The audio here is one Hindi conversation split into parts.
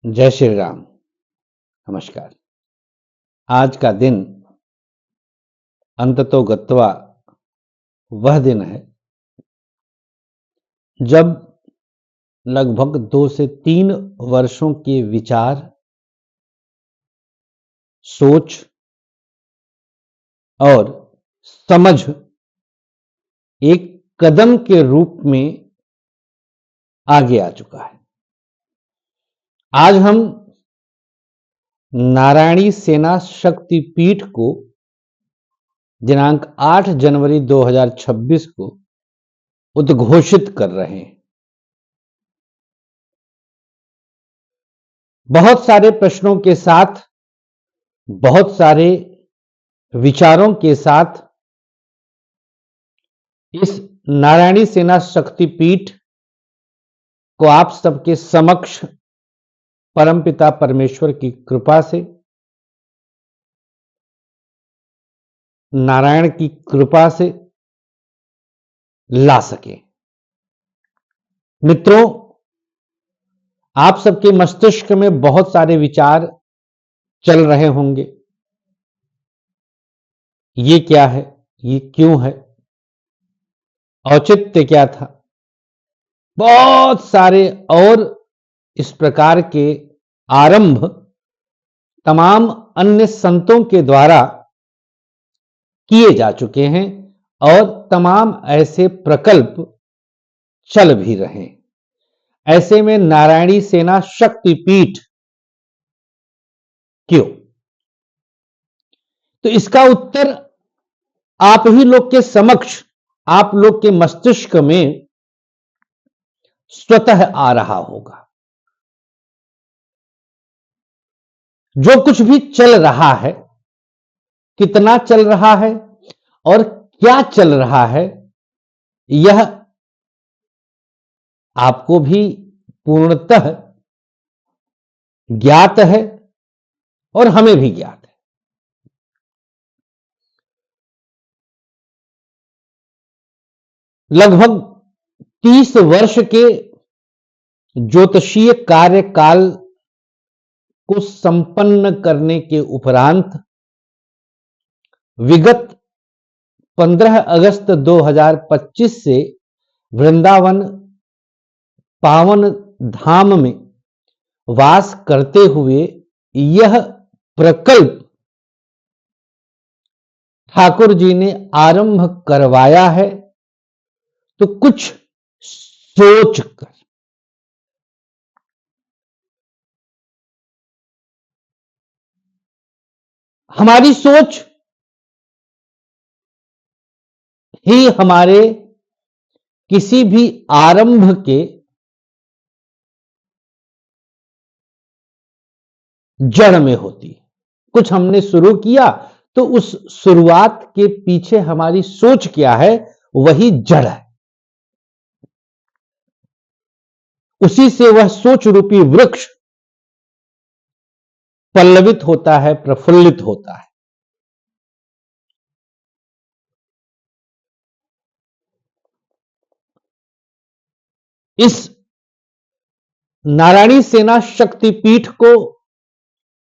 जय श्री राम। नमस्कार। आज का दिन अंततो गत्वा वह दिन है जब लगभग 2 से 3 वर्षों के विचार, सोच और समझ एक कदम के रूप में आगे आ चुका है। आज हम नारायणी सेना शक्तिपीठ को दिनांक 8 जनवरी 2026 को उद्घोषित कर रहे हैं। बहुत सारे प्रश्नों के साथ, बहुत सारे विचारों के साथ इस नारायणी सेना शक्तिपीठ को आप सबके समक्ष परमपिता परमेश्वर की कृपा से, नारायण की कृपा से ला सके। मित्रों, आप सबके मस्तिष्क में बहुत सारे विचार चल रहे होंगे। ये क्या है? ये क्यों है? औचित्य क्या था? बहुत सारे और इस प्रकार के आरंभ तमाम अन्य संतों के द्वारा किए जा चुके हैं और तमाम ऐसे प्रकल्प चल भी रहे हैं। ऐसे में नारायणी सेना शक्तिपीठ क्यों? तो इसका उत्तर आप ही लोग के समक्ष, आप लोग के मस्तिष्क में स्वतः आ रहा होगा। जो कुछ भी चल रहा है, कितना चल रहा है और क्या चल रहा है, यह आपको भी पूर्णतः ज्ञात है और हमें भी ज्ञात है। लगभग 30 वर्ष के ज्योतिषीय कार्यकाल को संपन्न करने के उपरांत विगत 15 अगस्त 2025 से वृंदावन पावन धाम में वास करते हुए यह प्रकल्प ठाकुर जी ने आरंभ करवाया है। तो कुछ सोच कर, हमारी सोच ही हमारे किसी भी आरंभ के जड़ में होती है। कुछ हमने शुरू किया तो उस शुरुआत के पीछे हमारी सोच क्या है, वही जड़ है। उसी से वह सोच रूपी वृक्ष पल्लवित होता है, प्रफुल्लित होता है। इस नारायणी सेना शक्तिपीठ को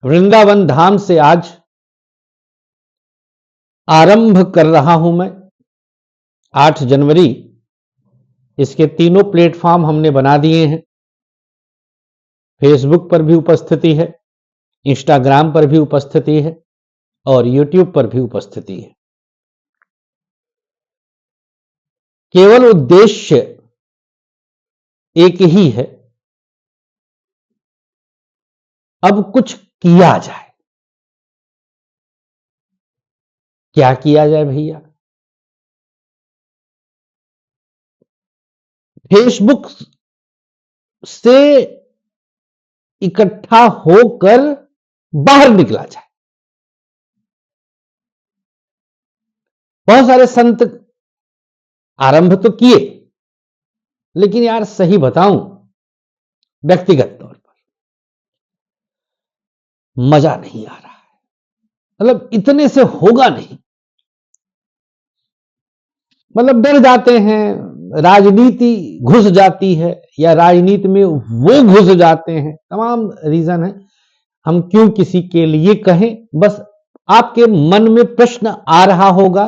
वृंदावन धाम से आज आरंभ कर रहा हूं मैं। 8 जनवरी इसके तीनों प्लेटफॉर्म हमने बना दिए हैं। फेसबुक पर भी उपस्थिति है, इंस्टाग्राम पर भी उपस्थिति है और यूट्यूब पर भी उपस्थिति है। केवल उद्देश्य एक ही है, अब कुछ किया जाए। क्या किया जाए भैया? फेसबुक से इकट्ठा होकर बाहर निकला जाए। बहुत सारे संत आरंभ तो किए, लेकिन यार सही बताऊं, व्यक्तिगत तौर पर मजा नहीं आ रहा है। मतलब इतने से होगा नहीं, मतलब डर जाते हैं, राजनीति घुस जाती है या राजनीति में वो घुस जाते हैं, तमाम रीजन है। हम क्यों किसी के लिए कहें, बस आपके मन में प्रश्न आ रहा होगा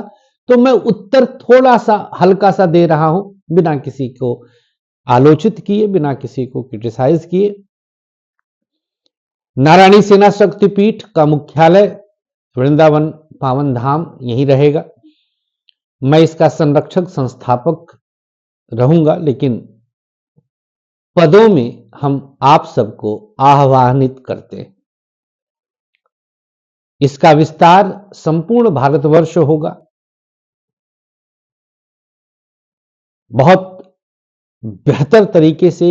तो मैं उत्तर थोड़ा सा हल्का सा दे रहा हूं, बिना किसी को आलोचित किए, बिना किसी को क्रिटिसाइज किए। नारायणी सेना शक्तिपीठ का मुख्यालय वृंदावन पावन धाम यही रहेगा। मैं इसका संरक्षक संस्थापक रहूंगा, लेकिन पदों में हम आप सबको आह्वानित करते हैं। इसका विस्तार संपूर्ण भारतवर्ष होगा। बहुत बेहतर तरीके से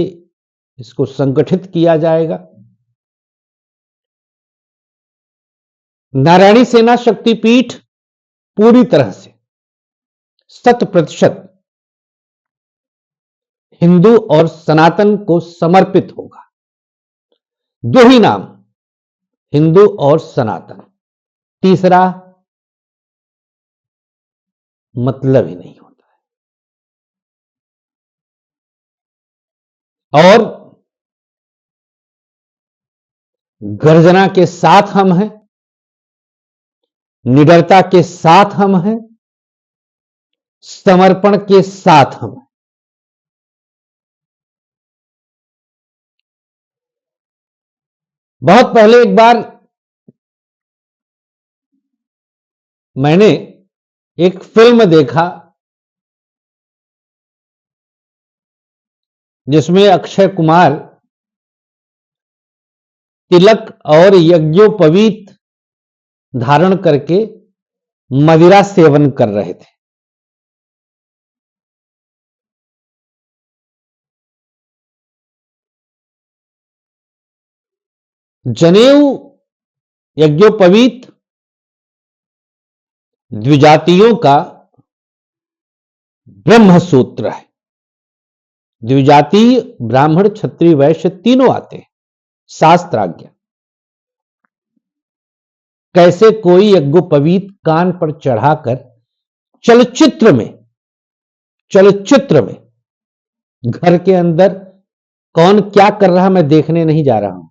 इसको संगठित किया जाएगा। नारायणी सेना शक्तिपीठ पूरी तरह से 100% हिंदू और सनातन को समर्पित होगा। दो ही नाम, हिंदू और सनातन, तीसरा मतलब ही नहीं होता है। और गर्जना के साथ हम हैं, निडरता के साथ हम हैं, समर्पण के साथ हम हैं। बहुत पहले एक बार मैंने एक फिल्म देखा जिसमें अक्षय कुमार तिलक और यज्ञोपवीत धारण करके मदिरा सेवन कर रहे थे। जनेऊ यज्ञोपवीत द्विजातियों का ब्रह्म सूत्र है। द्विजातीय ब्राह्मण क्षत्रिय वैश्य तीनों आते हैं, शास्त्राज्ञा। कैसे कोई यज्ञोपवीत कान पर चढ़ाकर चलचित्र में घर के अंदर कौन क्या कर रहा मैं देखने नहीं जा रहा हूं,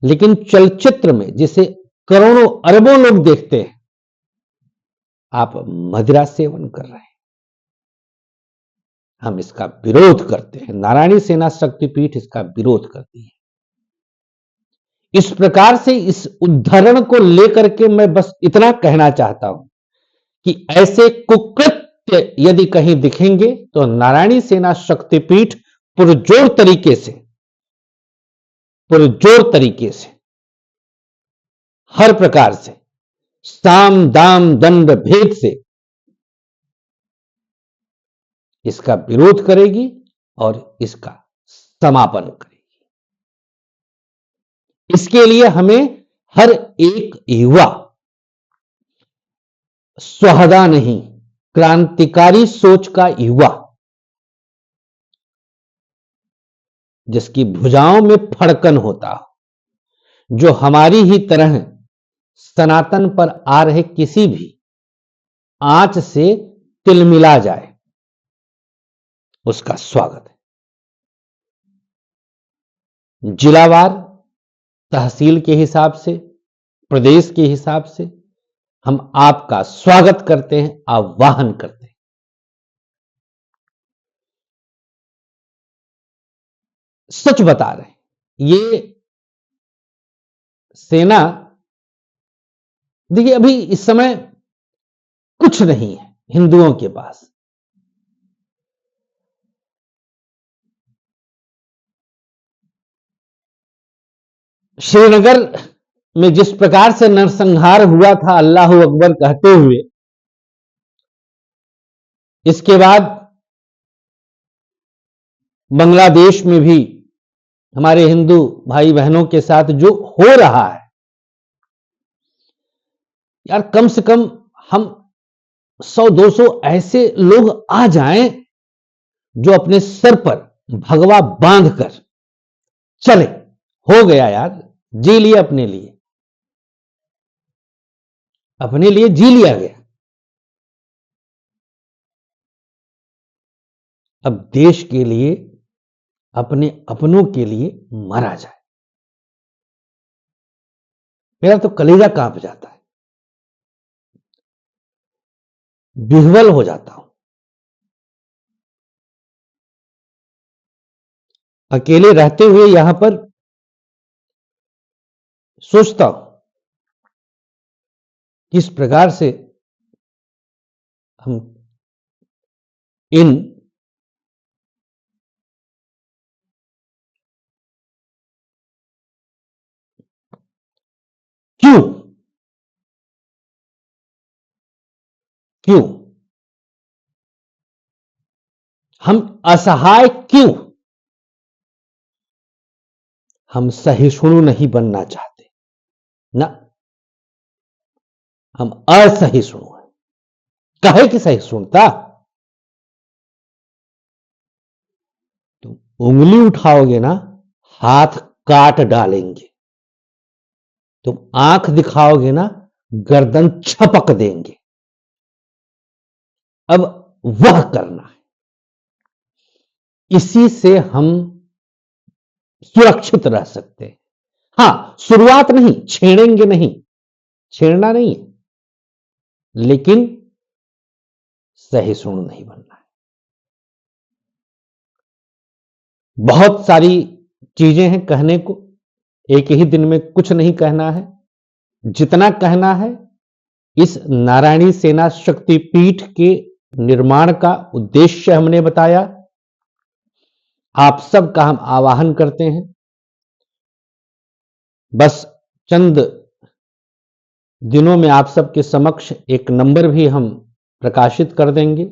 लेकिन चलचित्र में जिसे करोड़ों अरबों लोग देखते हैं, आप मदिरा सेवन कर रहे हैं। हम इसका विरोध करते हैं। नारायणी सेना शक्तिपीठ इसका विरोध करती है। इस प्रकार से इस उद्धरण को लेकर के मैं बस इतना कहना चाहता हूं कि ऐसे कुकृत्य यदि कहीं दिखेंगे तो नारायणी सेना शक्तिपीठ पुरजोर तरीके से हर प्रकार से साम दाम दंड भेद से इसका विरोध करेगी और इसका समापन करेगी। इसके लिए हमें हर एक युवा स्वहदा नहीं, क्रांतिकारी सोच का युवा, जिसकी भुजाओं में फड़कन होता हो, जो हमारी ही तरह सनातन पर आ रहे किसी भी आंच से तिलमिला जाए, उसका स्वागत है। जिलावार, तहसील के हिसाब से, प्रदेश के हिसाब से हम आपका स्वागत करते हैं, आह्वान करते हैं। सच बता रहे हैं, ये सेना, देखिए अभी इस समय कुछ नहीं है हिंदुओं के पास। श्रीनगर में जिस प्रकार से नरसंहार हुआ था अल्लाह अकबर कहते हुए, इसके बाद बांग्लादेश में भी हमारे हिंदू भाई बहनों के साथ जो हो रहा है, यार कम से कम हम 100-200 ऐसे लोग आ जाएं जो अपने सर पर भगवा बांधकर चले। हो गया यार, जी लिया अपने लिए जी लिया गया। अब देश के लिए, अपने अपनों के लिए मरा जाए। मेरा तो कलेजा कांप जाता है, विह्वल हो जाता हूं। अकेले रहते हुए यहां पर सोचता हूं किस प्रकार से हम इन क्यों क्यों हम असहाय क्यों? हम सहिष्णु नहीं बनना चाहते ना, हम असहिष्णु हैं। कहे कि सहिष्णुता? तुम उंगली उठाओगे ना, हाथ काट डालेंगे। तुम आंख दिखाओगे ना, गर्दन छपक देंगे। अब वह करना है, इसी से हम सुरक्षित रह सकते हैं। हां, शुरुआत नहीं, छेड़ेंगे नहीं, छेड़ना नहीं है, लेकिन सहिष्णु नहीं बनना है। बहुत सारी चीजें हैं कहने को, एक ही दिन में कुछ नहीं कहना है। जितना कहना है, इस नारायणी सेना शक्तिपीठ के निर्माण का उद्देश्य हमने बताया। आप सबका हम आवाहन करते हैं, बस चंद दिनों में आप सबके समक्ष एक नंबर भी हम प्रकाशित कर देंगे।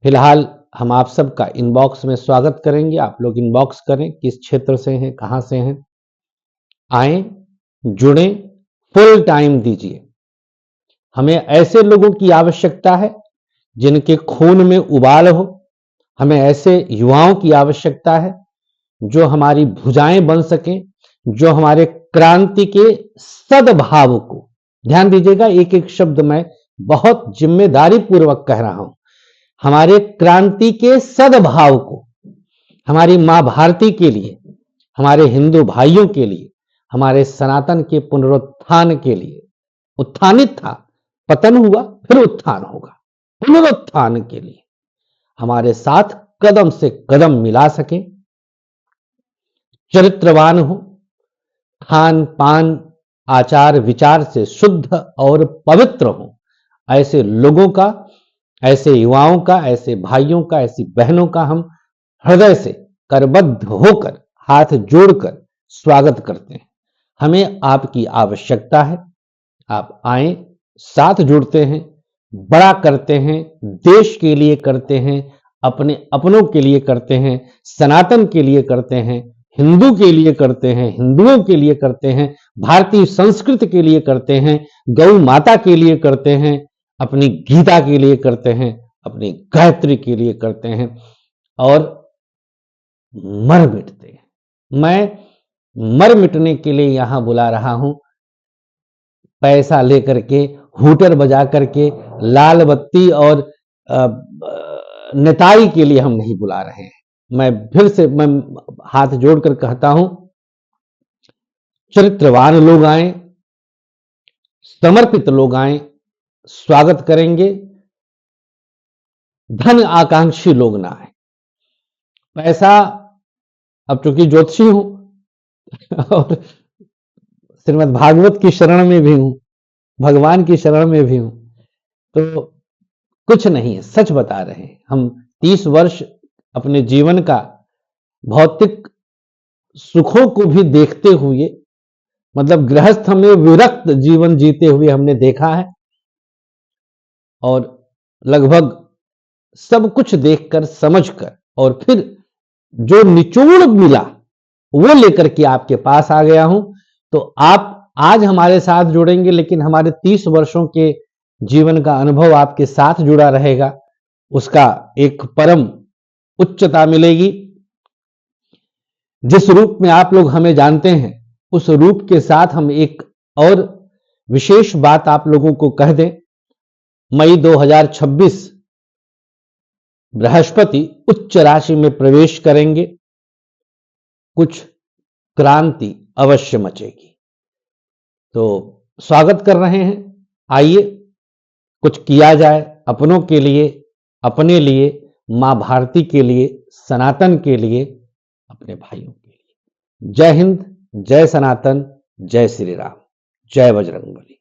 फिलहाल हम आप सबका इनबॉक्स में स्वागत करेंगे। आप लोग इनबॉक्स करें, किस क्षेत्र से हैं, कहां से हैं, आए, जुड़ें, फुल टाइम दीजिए। हमें ऐसे लोगों की आवश्यकता है जिनके खून में उबाल हो। हमें ऐसे युवाओं की आवश्यकता है जो हमारी भुजाएं बन सकें, जो हमारे क्रांति के सद्भाव को, ध्यान दीजिएगा, एक एक शब्द मैं बहुत जिम्मेदारी पूर्वक कह रहा हूं, हमारे क्रांति के सद्भाव को, हमारी मां भारती के लिए, हमारे हिंदू भाइयों के लिए, हमारे सनातन के पुनरुत्थान के लिए, उत्थानित था, पतन हुआ, फिर उत्थान होगा, पुनरुत्थान के लिए हमारे साथ कदम से कदम मिला सके, चरित्रवान हो, खान पान आचार विचार से शुद्ध और पवित्र हो, ऐसे लोगों का, ऐसे युवाओं का, ऐसे भाइयों का, ऐसी बहनों का हम हृदय से करबद्ध होकर, हाथ जोड़कर स्वागत करते हैं। हमें आपकी आवश्यकता है। आप आए, साथ जुड़ते हैं, बड़ा करते हैं, देश के लिए करते हैं, अपने अपनों के लिए करते हैं, सनातन के लिए करते हैं, हिंदू के लिए करते हैं, हिंदुओं के लिए करते हैं, भारतीय संस्कृति के लिए करते हैं, गौ माता के लिए करते हैं, अपनी गीता के लिए करते हैं, अपनी गायत्री के लिए करते हैं और मर मिटते हैं। मैं मर मिटने के लिए यहां बुला रहा हूं, पैसा लेकर के, हूटर बजा करके, लाल बत्ती और नेताई के लिए हम नहीं बुला रहे हैं। मैं फिर से मैं हाथ जोड़कर कहता हूं, चरित्रवान लोग आए, समर्पित लोग आए, स्वागत करेंगे। धन आकांक्षी लोग ना आए। पैसा, अब चूंकि ज्योतिषी हूं और श्रीमद् भागवत की शरण में भी हूं, भगवान की शरण में भी हूं, तो कुछ नहीं है, सच बता रहे हैं। हम 30 वर्ष अपने जीवन का भौतिक सुखों को भी देखते हुए, मतलब गृहस्थ में विरक्त जीवन जीते हुए हमने देखा है, और लगभग सब कुछ देखकर, समझकर, और फिर जो निचोड़ मिला वो लेकर के आपके पास आ गया हूं। तो आप आज हमारे साथ जुड़ेंगे, लेकिन हमारे 30 वर्षों के जीवन का अनुभव आपके साथ जुड़ा रहेगा, उसका एक परम उच्चता मिलेगी। जिस रूप में आप लोग हमें जानते हैं, उस रूप के साथ हम एक और विशेष बात आप लोगों को कह दें। मई 2026 बृहस्पति उच्च राशि में प्रवेश करेंगे, कुछ क्रांति अवश्य मचेगी। तो स्वागत कर रहे हैं, आइए कुछ किया जाए अपनों के लिए, अपने लिए, मां भारती के लिए, सनातन के लिए, अपने भाइयों के लिए। जय हिंद, जय सनातन, जय श्री राम, जय बजरंगबली।